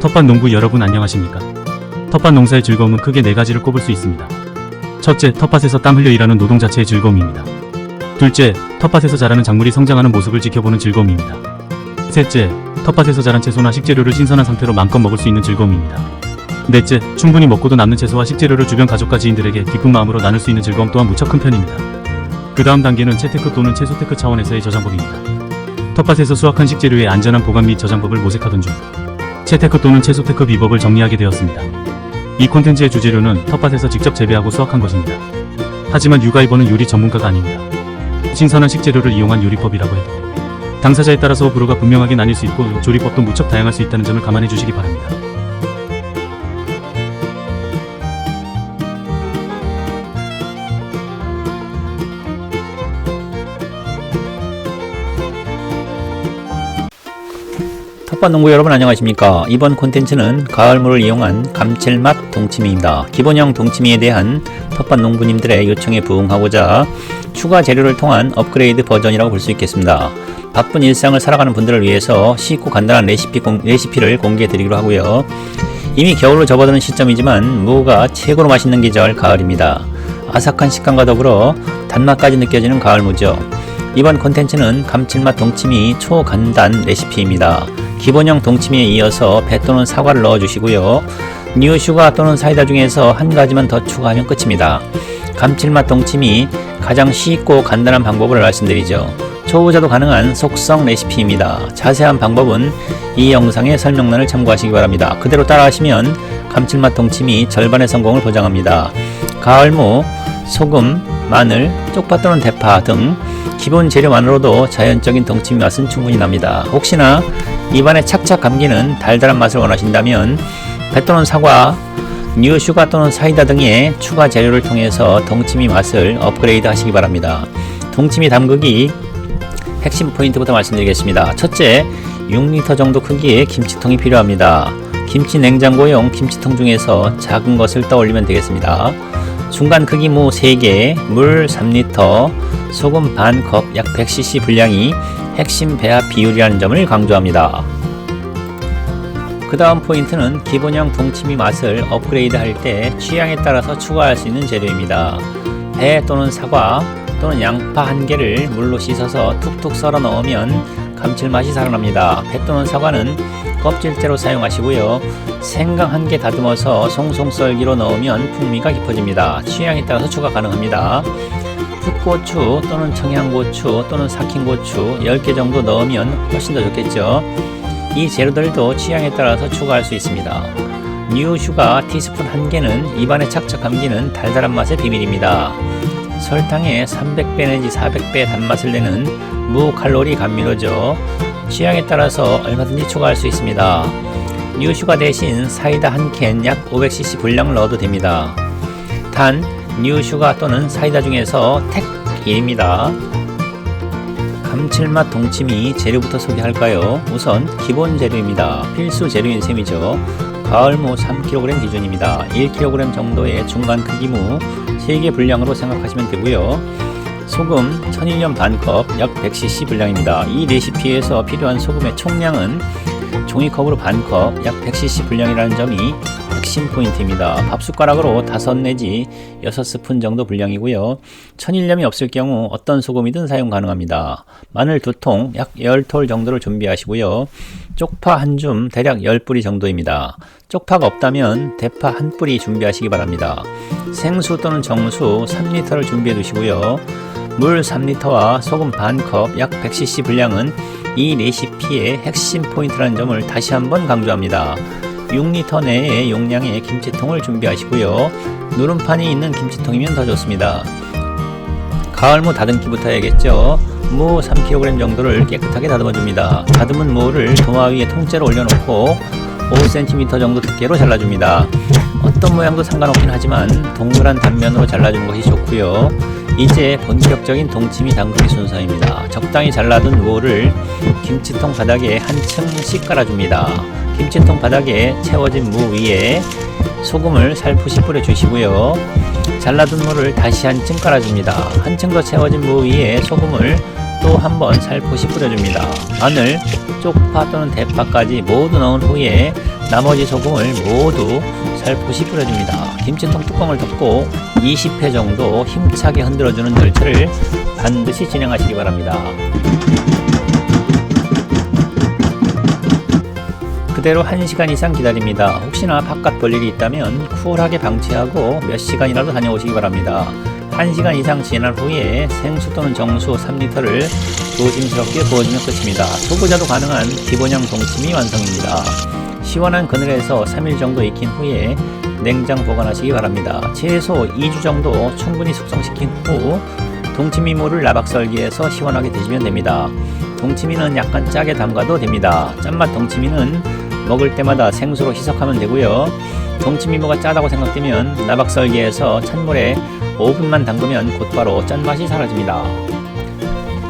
텃밭 농부 여러분 안녕하십니까? 텃밭 농사의 즐거움은 크게 4가지를 꼽을 수 있습니다. 첫째, 텃밭에서 땀 흘려 일하는 노동 자체의 즐거움입니다. 둘째, 텃밭에서 자라는 작물이 성장하는 모습을 지켜보는 즐거움입니다. 셋째, 텃밭에서 자란 채소나 식재료를 신선한 상태로 마음껏 먹을 수 있는 즐거움입니다. 넷째, 충분히 먹고도 남는 채소와 식재료를 주변 가족과 지인들에게 기쁜 마음으로 나눌 수 있는 즐거움 또한 무척 큰 편입니다. 그 다음 단계는 채테크 또는 채소테크 차원에서의 저장법입니다. 텃밭에서 수확한 식재료의 안전한 보관 및 저장법을 모색하던 중 채테크 또는 채소테크 비법을 정리하게 되었습니다. 이 콘텐츠의 주재료는 텃밭에서 직접 재배하고 수확한 것입니다. 하지만 유가이버는 요리 전문가가 아닙니다. 신선한 식재료를 이용한 요리법이라고 해도 당사자에 따라서 호불호가 분명하게 나뉠 수 있고 조리법도 무척 다양할 수 있다는 점을 감안해 주시기 바랍니다. 텃밭 농부 여러분 안녕하십니까? 이번 콘텐츠는 가을물을 이용한 감칠맛 동치미입니다. 기본형 동치미에 대한 텃밭 농부님들의 요청에 부응하고자 추가 재료를 통한 업그레이드 버전이라고 볼 수 있겠습니다. 바쁜 일상을 살아가는 분들을 위해서 쉽고 간단한 레시피를 공개해 드리기로 하고요. 이미 겨울로 접어드는 시점이지만 무가 최고로 맛있는 계절 가을입니다. 아삭한 식감과 더불어 단맛까지 느껴지는 가을무죠. 이번 콘텐츠는 감칠맛 동치미 초간단 레시피입니다. 기본형 동치미에 이어서 배 또는 사과를 넣어주시고요. 뉴슈가 또는 사이다 중에서 한 가지만 더 추가하면 끝입니다. 감칠맛 동치미 가장 쉽고 간단한 방법을 말씀드리죠. 초보자도 가능한 속성 레시피입니다. 자세한 방법은 이 영상의 설명란을 참고하시기 바랍니다. 그대로 따라하시면 감칠맛 동치미 절반의 성공을 보장합니다. 가을무, 소금, 마늘, 쪽파 또는 대파 등 기본 재료만으로도 자연적인 동치미 맛은 충분히 납니다. 혹시나 입안에 착착 감기는 달달한 맛을 원하신다면 배 또는 사과, 뉴슈가 또는 사이다 등의 추가 재료를 통해서 동치미 맛을 업그레이드 하시기 바랍니다. 동치미 담그기 핵심 포인트부터 말씀드리겠습니다. 첫째, 6리터 정도 크기의 김치통이 필요합니다. 김치 냉장고용 김치통 중에서 작은 것을 떠올리면 되겠습니다. 중간 크기 무 3개, 물 3리터, 소금 반컵 약 100cc 분량이 핵심 배합 비율이라는 점을 강조합니다. 그 다음 포인트는 기본형 동치미 맛을 업그레이드 할 때 취향에 따라서 추가할 수 있는 재료입니다. 배 또는 사과 또는 양파 1개를 물로 씻어서 툭툭 썰어 넣으면 감칠맛이 살아납니다. 배 또는 사과는 껍질째로 사용하시고요. 생강 1개 다듬어서 송송 썰기로 넣으면 풍미가 깊어집니다. 취향에 따라서 추가 가능합니다. 풋고추 또는 청양고추 또는 삭힌고추 10개 정도 넣으면 훨씬 더 좋겠죠. 이 재료들도 취향에 따라서 추가할 수 있습니다. 뉴슈가 티스푼 1개는 입안에 착착 감기는 달달한 맛의 비밀입니다. 설탕의 300배 내지 400배 단맛을 내는 무칼로리 감미료죠. 취향에 따라서 얼마든지 추가할 수 있습니다. 뉴슈가 대신 사이다 1캔 약 500cc 분량을 넣어도 됩니다. 단, 뉴슈가 또는 사이다 중에서 택 1입니다. 감칠맛 동치미 재료부터 소개할까요? 우선 기본 재료입니다. 필수 재료인 셈이죠. 가을무 3kg 기준입니다. 1kg 정도의 중간 크기 무 3개 분량으로 생각하시면 되고요. 소금 천일염 반컵 약 100cc 분량입니다. 이 레시피에서 필요한 소금의 총량은 종이컵으로 반컵 약 100cc 분량이라는 점이 핵심 포인트입니다. 밥숟가락으로 5 내지 6스푼 정도 분량이고요. 천일염이 없을 경우 어떤 소금이든 사용 가능합니다. 마늘 2통 약 10톨 정도를 준비하시고요. 쪽파 1줌 대략 10뿌리 정도입니다. 쪽파가 없다면 대파 1뿌리 준비하시기 바랍니다. 생수 또는 정수 3리터를 준비해 두시고요. 물 3리터와 소금 반컵 약 100cc 분량은 이 레시피의 핵심 포인트라는 점을 다시 한번 강조합니다. 6리터 내의 용량의 김치통을 준비하시고요. 누름판이 있는 김치통이면 더 좋습니다. 가을무 다듬기부터 해야겠죠. 무 3kg 정도를 깨끗하게 다듬어줍니다. 다듬은 무를 도마 위에 통째로 올려놓고 5cm 정도 두께로 잘라줍니다. 어떤 모양도 상관없긴 하지만 동그란 단면으로 잘라주는 것이 좋고요. 이제 본격적인 동치미 담그기 순서입니다. 적당히 잘라둔 무를 김치통 바닥에 한 층씩 깔아줍니다. 김치통 바닥에 채워진 무 위에 소금을 살포시 뿌려주시고요. 잘라둔 무를 다시 한 층 깔아줍니다. 한 층 더 채워진 무 위에 소금을 또 한번 살포시 뿌려줍니다. 마늘, 쪽파 또는 대파까지 모두 넣은 후에 나머지 소금을 모두 살포시 뿌려줍니다. 김치통 뚜껑을 덮고 20회 정도 힘차게 흔들어주는 절차를 반드시 진행하시기 바랍니다. 그대로 1시간 이상 기다립니다. 혹시나 바깥 볼 일이 있다면 쿨하게 방치하고 몇 시간이라도 다녀오시기 바랍니다. 1시간 이상 지난 후에 생수 또는 정수 3리터를 조심스럽게 부어주면 끝입니다. 초보자도 가능한 기본형 동치미 완성입니다. 시원한 그늘에서 3일 정도 익힌 후에 냉장 보관하시기 바랍니다. 최소 2주 정도 충분히 숙성시킨 후 동치미물을 나박썰기해서 시원하게 드시면 됩니다. 동치미는 약간 짜게 담가도 됩니다. 짠맛 동치미는 먹을 때마다 생수로 희석하면 되고요. 동치미무가 짜다고 생각되면 나박썰기해서 찬물에 5분만 담그면 곧바로 짠맛이 사라집니다.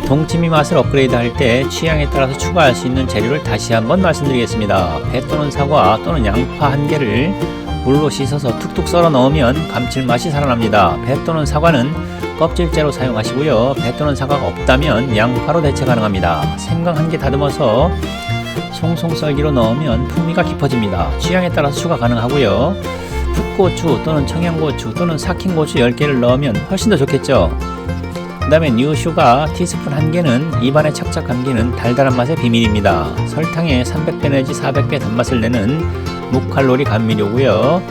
동치미 맛을 업그레이드 할 때 취향에 따라서 추가할 수 있는 재료를 다시 한번 말씀드리겠습니다. 배 또는 사과 또는 양파 1개를 물로 씻어서 툭툭 썰어 넣으면 감칠맛이 살아납니다. 배 또는 사과는 껍질째로 사용하시고요. 배 또는 사과가 없다면 양파로 대체 가능합니다. 생강 1개 다듬어서 송송 썰기로 넣으면 풍미가 깊어집니다. 취향에 따라서 추가 가능하고요. 풋고추 또는 청양고추 또는 삭힌 고추 10개를 넣으면 훨씬 더 좋겠죠. 그 다음에 뉴슈가 티스푼 1개는 입안에 착착 감기는 달달한 맛의 비밀입니다. 설탕에 300배 내지 400배 단맛을 내는 무칼로리 감미료고요.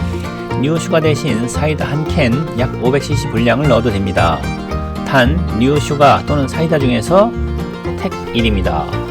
뉴슈가 대신 사이다 1캔 약 500cc 분량을 넣어도 됩니다. 단 뉴슈가 또는 사이다 중에서 택 1입니다.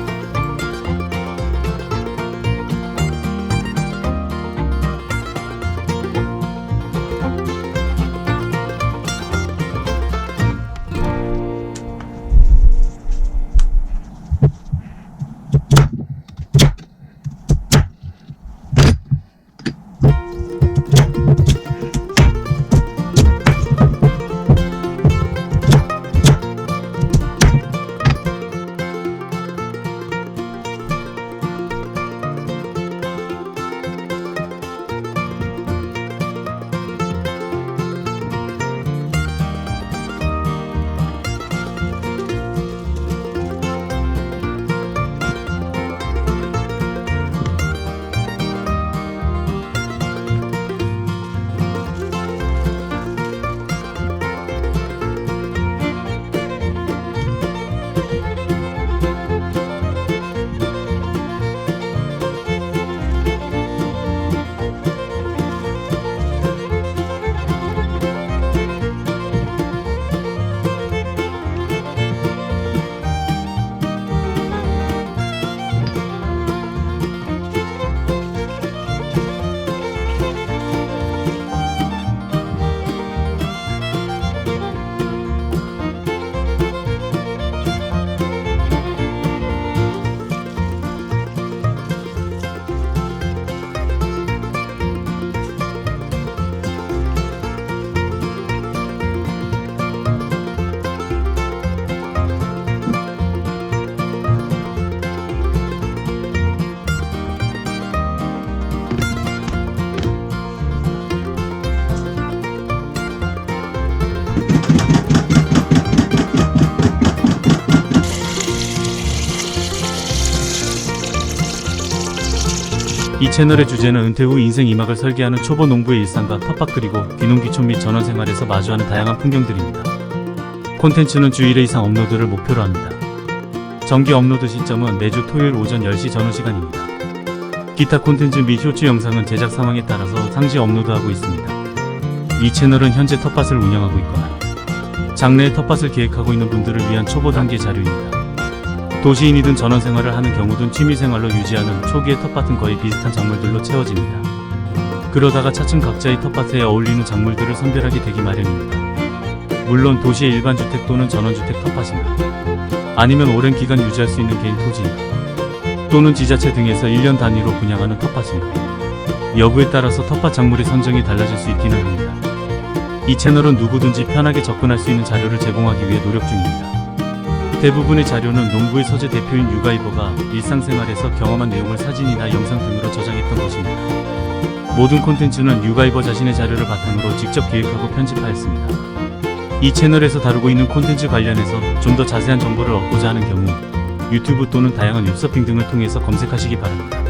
이 채널의 주제는 은퇴 후 인생 2막을 설계하는 초보 농부의 일상과 텃밭 그리고 귀농귀촌 및 전원생활에서 마주하는 다양한 풍경들입니다. 콘텐츠는 주 1회 이상 업로드를 목표로 합니다. 정기 업로드 시점은 매주 토요일 오전 10시 전후 시간입니다. 기타 콘텐츠 및 쇼츠 영상은 제작 상황에 따라서 상시 업로드하고 있습니다. 이 채널은 현재 텃밭을 운영하고 있거나 장래에 텃밭을 계획하고 있는 분들을 위한 초보 단계 자료입니다. 도시인이든 전원생활을 하는 경우든 취미생활로 유지하는 초기의 텃밭은 거의 비슷한 작물들로 채워집니다. 그러다가 차츰 각자의 텃밭에 어울리는 작물들을 선별하게 되기 마련입니다. 물론 도시의 일반 주택 또는 전원주택 텃밭인가, 아니면 오랜 기간 유지할 수 있는 개인 토지인가, 또는 지자체 등에서 1년 단위로 분양하는 텃밭인가, 여부에 따라서 텃밭 작물의 선정이 달라질 수 있기는 합니다. 이 채널은 누구든지 편하게 접근할 수 있는 자료를 제공하기 위해 노력 중입니다. 대부분의 자료는 농부의 서재 대표인 유가이버가 일상생활에서 경험한 내용을 사진이나 영상 등으로 저장했던 것입니다. 모든 콘텐츠는 유가이버 자신의 자료를 바탕으로 직접 기획하고 편집하였습니다. 이 채널에서 다루고 있는 콘텐츠 관련해서 좀 더 자세한 정보를 얻고자 하는 경우 유튜브 또는 다양한 웹서핑 등을 통해서 검색하시기 바랍니다.